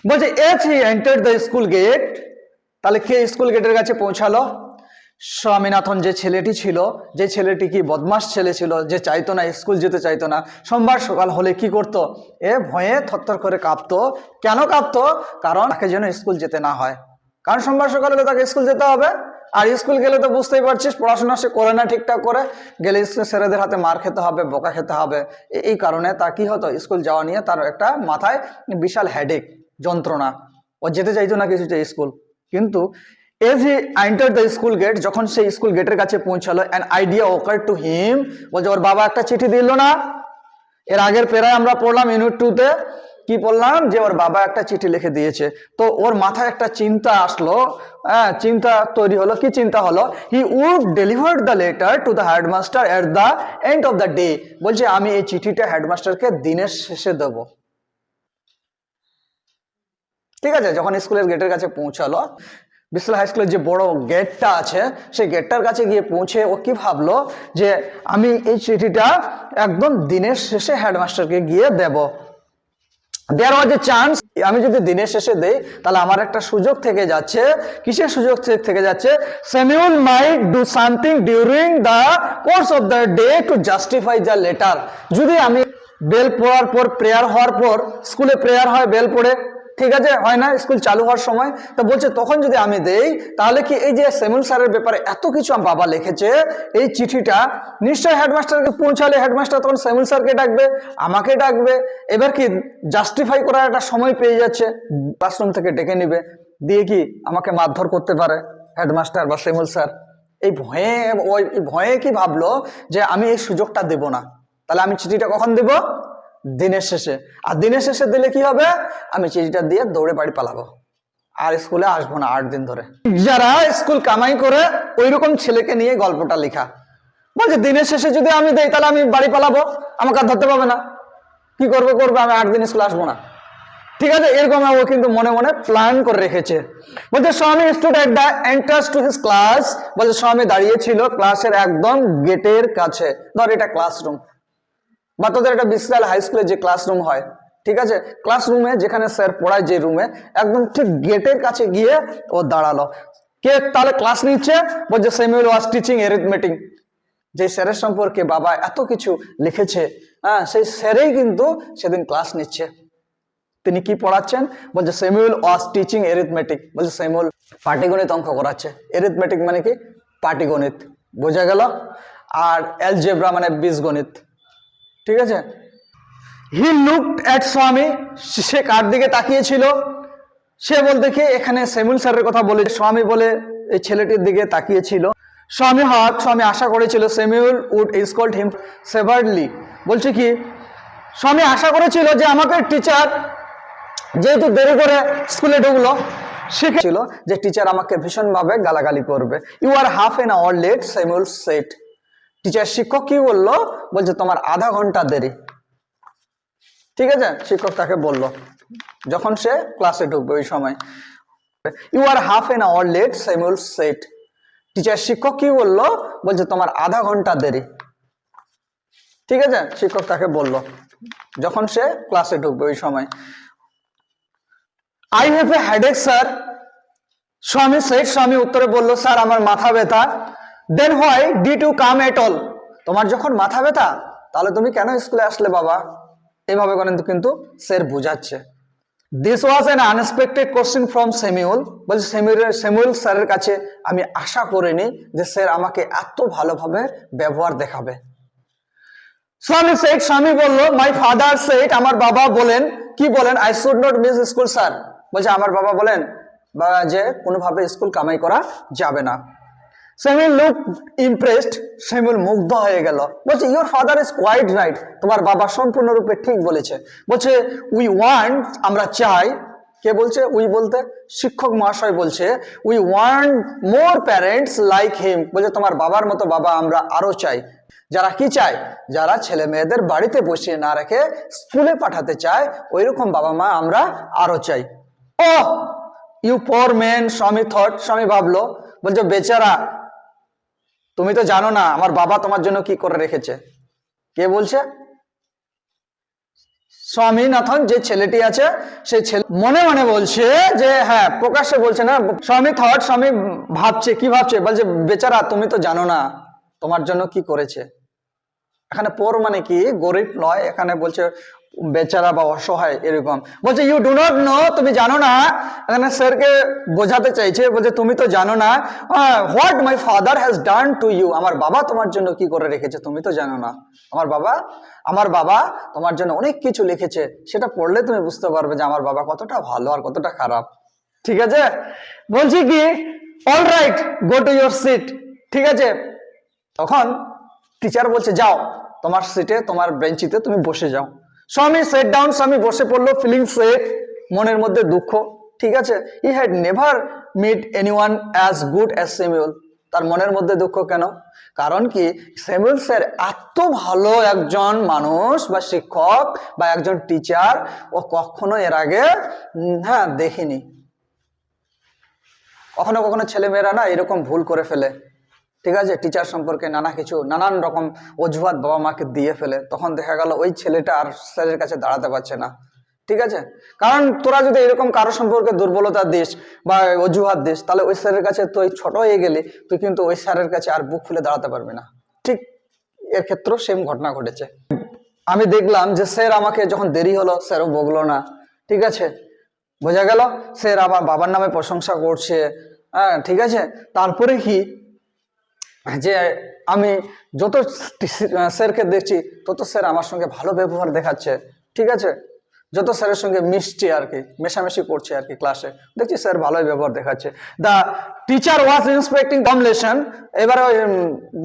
বলছে as he entered the school gate, তাহলে কে স্কুল গেটের কাছে পৌঁছালো? স্বামীনাথন, যে ছেলেটি ছিল, যে ছেলেটি কি বদমাস ছেলে ছিল, যে চাইতো না, স্কুল যেতে চাইতো না। সোমবার সকাল হলে কি করতো? এ ভয়ে থরথর করে কাঁপতো। কেন কাঁপতো? কারণ তাকে যেন স্কুল যেতে না হয়, কারণ সোমবার সকাল হলে তাকে স্কুল যেতে হবে। আর স্কুল গেলে তো বুঝতেই পারছিস, পড়াশোনা সে করে না ঠিকঠাক করে, গেলে স্যারেদের হাতে মার খেতে হবে, বকা খেতে হবে। এই কারণে তার কি হতো, স্কুল যাওয়া নিয়ে তার একটা মাথায় বিশাল হেডেক, যন্ত্রণা। ও যেতে চাইতো না কিছুতে স্কুল। কিন্তু as he entered the school gate, যখন সেই স্কুল গেটের কাছে পৌঁছালো, an idea occurred to him, বলছে ওর বাবা একটা চিঠি দিল না? এর আগের পেরায় আমরা পড়লাম ইউনিট 2-তে, কি বললাম, যে ওর বাবা একটা চিঠি লিখে দিয়েছে। তো ওর মাথায় একটা চিন্তা আসলো, চিন্তা তৈরি হলো। কি চিন্তা হলো? He would deliver the letter to the headmaster at the end of the day, বলছে আমি এই চিঠিটা হেডমাস্টারকে দিনের শেষে দেবো। ঠিক আছে, যখন স্কুলের গেটের কাছে পৌঁছালো, বিশাল হাই স্কুলের যে বড় গেটটা আছে, সেই গেটটার কাছে গিয়ে পৌঁছে ও কি ভাবলো, যে আমি এই চিঠিটা একদম দিনের শেষে হেডমাস্টারকে গিয়ে দেব। দেয়ার ওয়াজ এ চান্স, আমি যদি দিনের শেষে দেই তাহলে আমার একটা সুযোগ থেকে যাচ্ছে। কিসের সুযোগ থেকে যাচ্ছে? Samuel might do something during the course of the day to justify the letter. যদি আমি বেল পড়ার পর, প্রেয়ার হওয়ার পর, স্কুলে প্রেয়ার হয় বেল পড়ে, ঠিক আছে, হয় না স্কুল চালু হওয়ার সময়, তো বলছে তখন যদি আমি দেই তাহলে কি এই যে স্যামুয়েল স্যারের ব্যাপারে এত কিছু আমার বাবা লিখেছে, এই চিঠিটা নিশ্চয়ই হেডমাস্টারকে পৌঁছালে হেডমাস্টার তখন স্যামুয়েল স্যারকে ডাকবে, আমাকে ডাকবে। এবার কি জাস্টিফাই করার একটা সময় পেয়ে যাচ্ছে, ক্লাসরুম থেকে ডেকে নিবে, দিয়ে কি আমাকে মারধর করতে পারে হেডমাস্টার বা স্যামুয়েল স্যার। এই ভয়ে, ওই ভয়ে কি ভাবলো, যে আমি এই সুযোগটা দেব না। তাহলে আমি চিঠিটা কখন দেব? দিনের শেষে। আর দিনের শেষে দিলে কি হবে? আমি চিঠিটা দিয়ে দৌড়ে বাড়ি পালাবো, আর স্কুলে আসবো না 8 দিন ধরে। যারা স্কুল কামাই করে ওই রকম ছেলেকে নিয়ে গল্পটা লেখা। বলছে দিনের শেষে যদি আমি দেই তাহলে আমি বাড়ি পালাবো, আমাকে আর ধরতে পাবে না। কি করবে, আমি 8 দিন স্কুলে আসবো না। ঠিক আছে, এরকম ও কিন্তু মনে মনে প্ল্যান করে রেখেছে। বলছে স্বামী stood at the entrance to his class, বলছে স্বামী দাঁড়িয়েছিল ক্লাসের একদম গেটের কাছে। ধর এটা ক্লাসরুম, বা তোদের একটা বিশাল হাই স্কুলে যে ক্লাসরুম হয়, ঠিক আছে, ক্লাসরুমে যেখানে স্যার পড়ায় যে রুমে, একদম ঠিক গেটের কাছে গিয়ে ও দাঁড়ালো। কে তাহলে ক্লাস নিচ্ছে? বলছে স্যামুয়েল ওয়াজ টিচিং অ্যারিথমেটিক। যে স্যারের সম্পর্কে বাবা এত কিছু লিখেছে, সেই স্যারেই কিন্তু সেদিন ক্লাস নিচ্ছে। তিনি কি পড়াচ্ছেন? বলছে স্যামুয়েল ওয়াজ টিচিং অ্যারিথমেটিক। বলছে স্যামুয়েল পাটিগণিত অঙ্ক করাচ্ছে। অ্যারিথমেটিক মানে কি? পাটিগণিত, বোঝা গেল। আর অ্যালজেব্রা মানে বীজগণিত, ঠিক আছে। হি লুকড অ্যাট স্বামী, সে কার দিকে তাকিয়েছিল? সে বলতে কি এখানে স্যামুয়েল স্যারের কথা বলে, স্বামী বলে এই ছেলেটির দিকে তাকিয়েছিল। স্বামী আশা করেছিল Samuel would scold him severely. বলছে কি, স্বামী আশা করেছিল যে আমাকে টিচার, যেহেতু দেরি করে স্কুলে ঢুকলো, শিখেছিল যে টিচার আমাকে ভীষণভাবে গালাগালি করবে। You are half an hour late, Samuel said. Teacher, শিক্ষক কি বললো? বলছে তোমার আধা ঘন্টা দেরি। ঠিক আছে, শিক্ষক তাকে বলল যখন সে ক্লাসে ঢুকবে ওই সময়। You are half an hour late, Samuel said. Teacher, শিক্ষক কি বললো? বলছে তোমার আধা ঘন্টা দেরি। ঠিক আছে, শিক্ষক তাকে বলল যখন সে ক্লাসে ঢুকবে ওই সময়। I have a headache sir, Swami said. স্বামী উত্তরে বলল, স্যার আমার মাথা ব্যথা। Then why did you come at all? তোমার যখন মাথা ব্যথা তাহলে তুমি কেন স্কুলে আসলে বাবা? এইভাবে কিন্তু স্যার বুঝাচ্ছে। This was an unexpected question from Samuel. বলছে স্যামুয়েল স্যারের কাছে আমি আশা করিনি যে স্যার আমাকে এত ভালোভাবে ব্যবহার দেখাবে। স্বামী বলল, মাই ফাদার সেড, আমার বাবা বলেন। কি বলেন? I should not miss school sir. বলছে আমার বাবা বলেন যে কোনোভাবে স্কুল কামাই করা যাবে না। স্যামুয়েল লুক ইমপ্রেসড, স্যামুয়েল মুগ্ধ হয়ে গেল। বলছে your father is quite right, তোমার বাবা সম্পূর্ণরূপে ঠিক বলেছে। বলছে উই ওয়ান্ট, আমরা চাই। কে বলছে উই বলতে? শিক্ষক মহাশয় বলছে we want more parents like him. বলছে তোমার বাবার মতো বাবা আমরা আরো চাই। যারা কি চায়? যারা ছেলে মেয়েদের বাড়িতে বসিয়ে না রেখে স্কুলে পাঠাতে চায়, ওই রকম বাবা মা আমরা আরো চাই। ও ইউ পোর ম্যান, স্বামী থট, স্বামী ভাবলো। বলছে বেচারা, তুমি তো জানো না আমার বাবা তোমার জন্য কি করে রেখেছে। কে বলছে? স্বামীনাথন যে ছেলেটি আছে সেই ছেলে মনে মনে বলছে যে, হ্যাঁ প্রকাশ্যে বলছে না, স্বামী থট, স্বামী ভাবছে, কি ভাবছে, বলছে বেচারা তুমি তো জানো না তোমার জন্য কি করেছে। এখানে পোর মানে কি, গরিব নয়, এখানে বলছে বেচারা বা অসহায়, এরকম বলছে ইউ ডু নট নো, তুমি জানো না। এখানে স্যারকে বোঝাতে চাইছে, বলছে তুমি তো জানো না what my father has done to you, আমার বাবা তোমার জন্য কি করে রেখেছে তুমি তো জানো না। আমার বাবা তোমার জন্য অনেক কিছু লিখেছে, সেটা পড়লে তুমি বুঝতে পারবে যে আমার বাবা কতটা ভালো আর কতটা খারাপ। ঠিক আছে, বলছি কি all right go to your seat. ঠিক আছে, তখন টিচার বলছে যাও তোমার সিটে, তোমার বেঞ্চিতে তুমি বসে যাও। স্বামী সেট ডাউন, স্বামী বসে পড়লো, ফিলিং সেট, মনের মধ্যে দুঃখ। ঠিক আছে, he had never met anyone as good as Samuel. তার মনের মধ্যে দুঃখ কেন? কারণ কি স্যামুয়েল স্যার এত ভালো একজন মানুষ বা শিক্ষক বা একজন টিচার ও কখনো এর আগে হ্যাঁ দেখিনি। কখনো কখনো ছেলেমেয়েরা না এরকম ভুল করে ফেলে। ঠিক আছে, টিচার সম্পর্কে নানান রকম অজুহাত বাবা মাকে দিয়ে ফেলে, তখন দেখা গেল ওই ছেলেটা আর স্যারের কাছে দাঁড়াতে পারছে না। ঠিক আছে, কারণ তোরা যদি এরকম কারো সম্পর্কে দুর্বলতা দিস বা অজুহাত দিস, তাহলে ওই স্যারের কাছে তুই ছোট হয়ে গেলি, তুই কিন্তু ওই স্যারের কাছে আর বুক খুলে দাঁড়াতে পারবি না। ঠিক এর ক্ষেত্রেও সেম ঘটনা ঘটেছে। আমি দেখলাম যে স্যার আমাকে যখন দেরি হলো, স্যারও বকলো না। ঠিক আছে, বোঝা গেল স্যার আমার বাবার নামে প্রশংসা করছে। হ্যাঁ ঠিক আছে, তারপরে কি যে আমি যত স্যারকে দেখছি তত স্যার আমার সঙ্গে ভালো ব্যবহার দেখাচ্ছে। ঠিক আছে, যত স্যারের সঙ্গে মিশছি আর কি, মেশামেশি করছে আর কি ক্লাসে, দেখছি স্যার ভালোই ব্যবহার দেখাচ্ছে। The teacher was inspecting home lesson. এবারে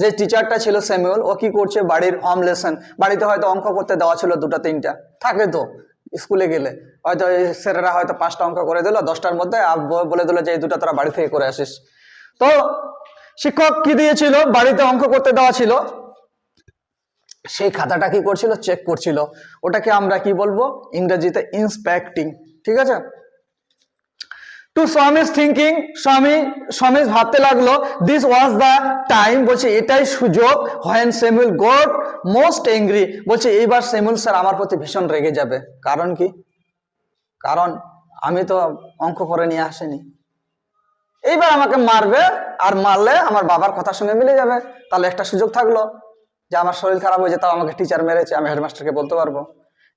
যে টিচারটা ছিল স্যামুয়েল, ও কি করছে, বাড়ির হোম লেসন, বাড়িতে হয়তো অঙ্ক করতে দেওয়া ছিল 2টা 3টা থাকে তো, স্কুলে গেলে হয়তো স্যারেরা হয়তো 5টা অঙ্ক করে দিল 10টার মধ্যে, আর বলে দিল যে এই 2টা তোরা বাড়ি থেকে করে আসিস। তো শিক্ষক কি দিয়েছিল, বাড়িতে অঙ্ক করতে দেওয়া ছিল, সেই খাতাটা কি করছিল, চেক করছিল। ওটাকে আমরা কি বলবো ইংরেজিতে, ইন্সপেক্টিং। ঠিক আছে, টু স্বামীজ থিঙ্কিং, স্বামী ভাবতে লাগলো, দিস ওয়াজ দ্য টাইম, বলছে এটাই সুযোগ, when Samuel goat most angry, বলছে এইবার স্যামুয়েল স্যার আমার প্রতি ভীষণ রেগে যাবে। কারণ কি, কারণ আমি তো অঙ্ক করে নিয়ে আসিনি, এইবার আমাকে মারবে, আর মারলে আমার বাবার কথার সঙ্গে মিলে যাবে, তাহলে একটা সুযোগ থাকলো যে আমার শরীর খারাপ হয়ে যেত, আমাকে টিচার মেরেছে, আমি হেডমাস্টারকে বলতে পারবো।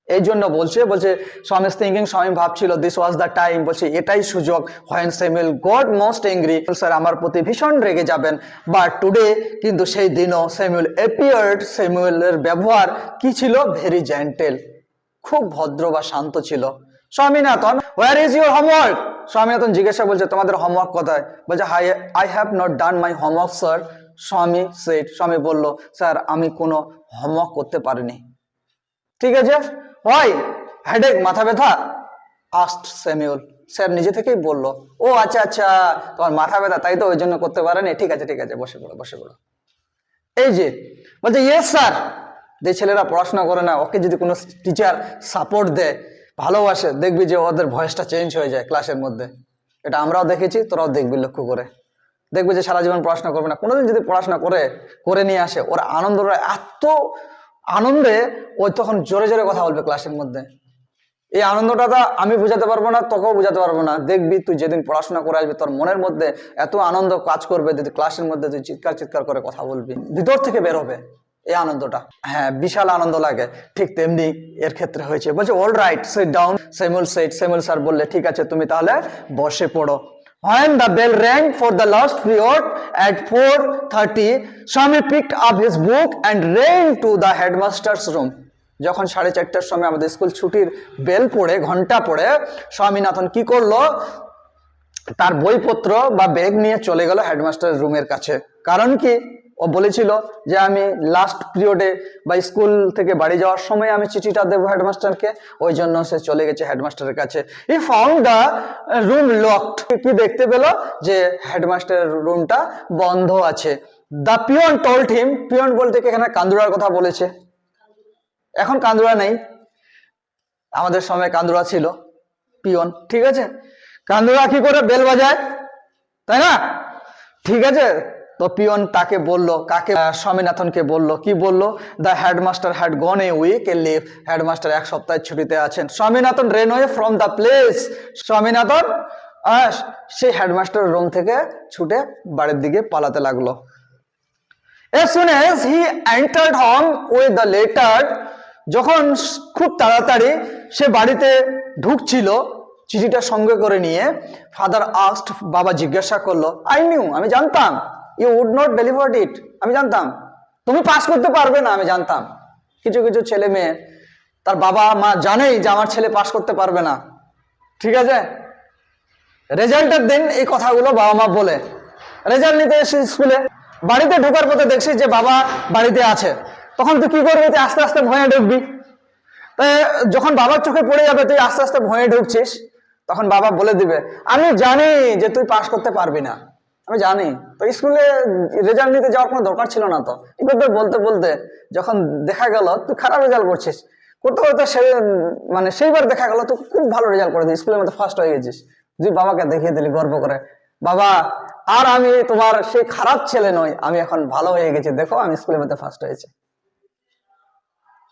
এই জন্য বলছে স্বামী থিঙ্কিং, স্বামী ভাবছিল, দিস ওয়াজ দ্য টাইম, বলছে এটাই সুযোগ, when Samuel goat most angry, sir আমার প্রতি ভীষণ রেগে যাবেন। বাট টুডে, কিন্তু সেই দিনও স্যামুয়েল অ্যাপিয়ার্ড, স্যামুয়েলের ব্যবহার কি ছিল, ভেরি জেন্টেল, খুব ভদ্র বা শান্ত ছিল। Swaminathan, where is your homework, Swaminathan জিজ্ঞাসা বলছে তোমাদের হোমওয়ার্ক কোথায়, বলছে I have not done my homework sir. স্বামী বলল, স্যার আমি কোনো হোমওয়ার্ক করতে পারিনি। ঠিক আছে, হয় হেডেক, মাথা ব্যথা, আস্কড স্যামুয়েল, স্যার নিজে থেকেই বলল, ও আচ্ছা আচ্ছা তোমার মাথা ব্যথা তাই তো, ওই জন্য করতে পারেনি, ঠিক আছে ঠিক আছে, বসে পড়ো। এই যে বলছে ইয়েস স্যার। যে ছেলেরা পড়াশোনা করে না, ওকে যদি কোনো টিচার সাপোর্ট দেয়, ভালোবাসে, দেখবি যে ওদের ভয়েসটা চেঞ্জ হয়ে যায় ক্লাসের মধ্যে। এটা আমরাও দেখেছি, তোরাও দেখবি, লক্ষ্য করে দেখবি যে সারা জীবন পড়াশোনা করবে না, কোনোদিন যদি পড়াশোনা করে নিয়ে আসে, ওরা এত আনন্দে ওই তখন জোরে জোরে কথা বলবে ক্লাসের মধ্যে। এই আনন্দটা আমি বুঝাতে পারবো না, তোকেও বুঝাতে পারবো না। দেখবি তুই যেদিন পড়াশোনা করে আসবি, তোর মনের মধ্যে এত আনন্দ কাজ করবে, যদি ক্লাসের মধ্যে তুই চিৎকার করে কথা বলবি, ভিতর থেকে বের হবে এই আনন্দটা। হ্যাঁ, বিশাল আনন্দ লাগে। ঠিক তেমনি এর ক্ষেত্রে হয়েছে। বলছে all right sit down, Samuel sir বললে ঠিক আছে তুমি তাহলে বসে পড়ো। When the bell rang for the last period at 4:30, Swami picked up his book and ran to the headmaster's room. যখন 4:30টার সময় আমাদের স্কুল ছুটির বেল পড়ে, ঘন্টা পড়ে, স্বামীনাথন কি করলো, তার বইপত্র বা ব্যাগ নিয়ে চলে গেল হেডমাস্টারের রুমের কাছে। কারণ কি, ও বলেছিল যে আমি লাস্ট পিরিয়ডে বা স্কুল থেকে বাড়ি যাওয়ার সময় আমি চিঠিটা দেবো হেডমাস্টারকে, ওই জন্য সে চলে গেছে হেডমাস্টারের কাছে। He found the room locked, কি দেখতে পেল যে হেডমাস্টারের রুমটা বন্ধ আছে। The peon told him, peon বলতে কি এখানে কান্দুরার কথা বলেছে, এখন কান্দুরা নেই, আমাদের সময় কান্দুরা ছিল, পিয়ন। ঠিক আছে, কান্দুরা কি করে বেল বাজায়, তাই না? ঠিক আছে, তো পিয়ন তাকে বলল, কাকে? স্বামীনাথনকে বলল। কি বলল? The headmaster had gone a week a leave. Headmaster এক সপ্তাহের ছুটিতে আছেন। Swaminathan ran away from the place. Swaminathan সেই হেডমাস্টারের রুম থেকে ছুটে বাড়ির দিকে পালাতে লাগলো। As soon as he entered home with the letter, যখন খুব তাড়াতাড়ি সে বাড়িতে ঢুকছিল চিঠিটা সঙ্গে করে নিয়ে, ফাদার আস্কড, বাবা জিজ্ঞাসা করলো, আই নিউ, আমি জানতাম, you would not deliver it, আমি জানতাম তুমি পাস করতে পারবে না, আমি জানতাম। কিছু কিছু ছেলে মেয়ে তার বাবা মা জানেই যে আমার ছেলে পাস করতে পারবে না, ঠিক আছে, রেজাল্টের দিন এই কথাগুলো বাবা মা বলে। রেজাল্ট নিতে এসে স্কুলে, বাড়িতে ঢোকার পথে দেখছি যে বাবা বাড়িতে আছে, তখন তুই কি করবি? তুই আস্তে আস্তে ভয়ে ঢুকবি। তাই যখন বাবার চোখে পড়ে যাবে তুই আস্তে আস্তে ভয়ে ঢুকছিস, তখন বাবা বলে দিবে, আমি জানি যে তুই পাস করতে পারবি না, আমি জানি। তো স্কুলে রেজাল্ট নিতে যাওয়ার কোনো দরকার ছিল না। তো এবার বলতে বলতে যখন দেখা গেল তুই খারাপ রেজাল্ট করছিস, করতে করতে সেইবার দেখা গেল তুই খুব ভালো রেজাল্ট করে দিস, স্কুলের মধ্যে ফার্স্ট হয়ে গেছিস, তুই বাবাকে দেখিয়ে দিলি গর্ব করে, বাবা আর আমি তোমার সেই খারাপ ছেলে নই, আমি এখন ভালো হয়ে গেছি, দেখো আমি স্কুলের মধ্যে ফার্স্ট হয়েছি।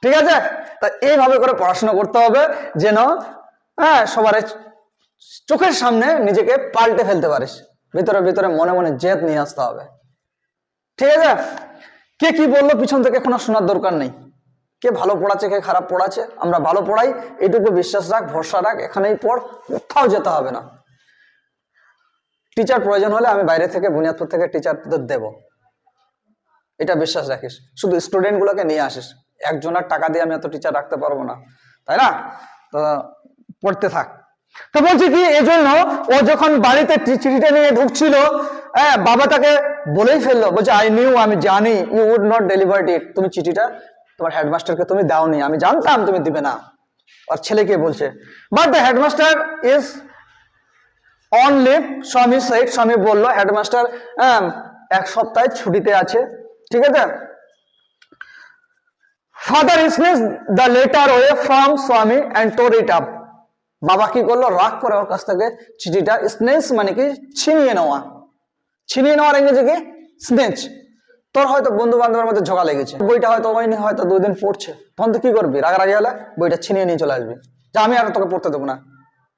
ঠিক আছে? তা এইভাবে করে পড়াশোনা করতে হবে যেন সবার চোখের সামনে নিজেকে পাল্টে ফেলতে পারিস, ভিতরে ভিতরে মনে মনে জেদ নিয়ে আসতে হবে। ঠিক আছে? কে কি বললো পিছন থেকে কোনো শোনার দরকার নেই, কে ভালো পড়াচ্ছে কে খারাপ পড়াচ্ছে, আমরা ভালো পড়াই এইটুকু বিশ্বাস রাখ, ভরসা রাখ, এখানেই পড়, কোথাও যেতে হবে না। টিচার প্রয়োজন হলে আমি বাইরে থেকে বুনিয়াদপুর থেকে টিচার তোদের দেবো, এটা বিশ্বাস রাখিস। শুধু স্টুডেন্ট গুলোকে নিয়ে আসিস, একজনের টাকা দিয়ে আমি এত টিচার রাখতে পারবো না, তাই না? তো পড়তে থাক। তো বলছি কি, এই জন্য ও যখন বাড়িতে চিঠিটা নিয়ে ঢুকছিল, বাবা তাকে বলেই ফেললো, বলছে আই নিউ, আমি জানি, you would not deliver it, তুমি চিঠিটা তোমার হেডমাস্টারকে তুমি দাওনি, আমি জানতাম তুমি দিবে না। আর ছেলেকে বলছে, but the headmaster is on leave, Swami side, Swami বললো হেডমাস্টার এক সপ্তাহে ছুটিতে আছে, ঠিক আছে। Father snatched the letter away from Swami and tore it up. বাবা কি করলো? রাগ করে ওর কাছ থেকে চিঠিটা, স্নেচ মানে কি ছিনিয়ে নেওয়া, ছিনিয়ে নেওয়ার ইংরেজি কি? স্নেচ। তোর হয়তো বন্ধু বান্ধবের মধ্যে ঝগড়া লেগেছে, বইটা হয়তো ওই হয়তো 2 দিন পড়ছে, তখন তুই কি করবি? রাগারাগি হলে বইটা ছিনিয়ে নিয়ে চলে আসবি, যে আমি আর তোকে পড়তে দেবো না,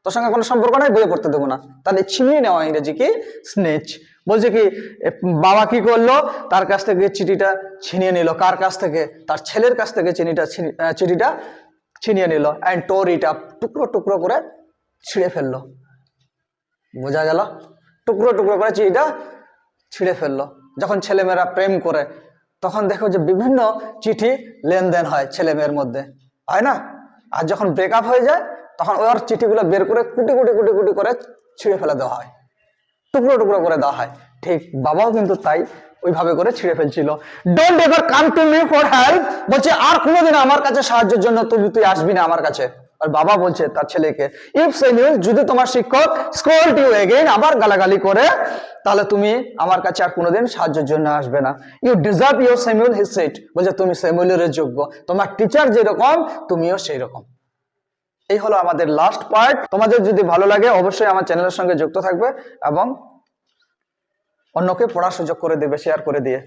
তোর সঙ্গে কোনো সম্পর্ক নাই, বইয়ে পড়তে দেবো না। তাহলে ছিনিয়ে নেওয়া ইংরেজি কি? স্নেচ। বলছে কি, বাবা কি করলো? তার কাছ থেকে চিঠিটা ছিনিয়ে নিল। কার কাছ থেকে? তার ছেলের কাছ থেকে চিঠিটা ছিনিয়ে নিল, অ্যান্ড টোর ইট আপ, টুকরো টুকরো করে ছিঁড়ে ফেললো। বোঝা গেল? টুকরো টুকরো করে চিঠিটা ছিঁড়ে ফেললো। যখন ছেলেমেয়েরা প্রেম করে তখন দেখো যে বিভিন্ন চিঠি লেনদেন হয় ছেলে মেয়ের মধ্যে, হয় না? আর যখন ব্রেকআপ হয়ে যায় তখন ওর চিঠিগুলো বের করে কুটি কুটি কুটি কুটি করে ছিঁড়ে ফেলে দেওয়া হয়, টুকরো টুকরো করে দেওয়া হয়। ঠিক বাবাও কিন্তু তাই ওইভাবে করে ছিঁড়ে ফেলছিল। Don't ever come to me for help, বলছে আর কোনোদিন আমার কাছে সাহায্যের জন্য তুই আসবি না আমার কাছে। আর বাবা বলছে তার ছেলেকে, ইফ স্যামুয়েল, যদি তোমার শিক্ষক স্কোল্ড ইউ এগেইন, আবার গালাগালি করে, তাহলে তুমি আমার কাছে আর কোনোদিন সাহায্যের জন্য আসবে না। You deserve your Samuel, he said, বলছে তুমি স্যামুয়েলের যোগ্য, তোমার টিচার যেরকম তুমিও সেই রকম। এই হলো আমাদের লাস্ট পার্ট। তোমাদের যদি ভালো লাগে অবশ্যই আমার চ্যানেলের সঙ্গে যুক্ত থাকবে এবং অন্যকে পড়ার সুযোগ করে দেবে, শেয়ার করে দিয়ে।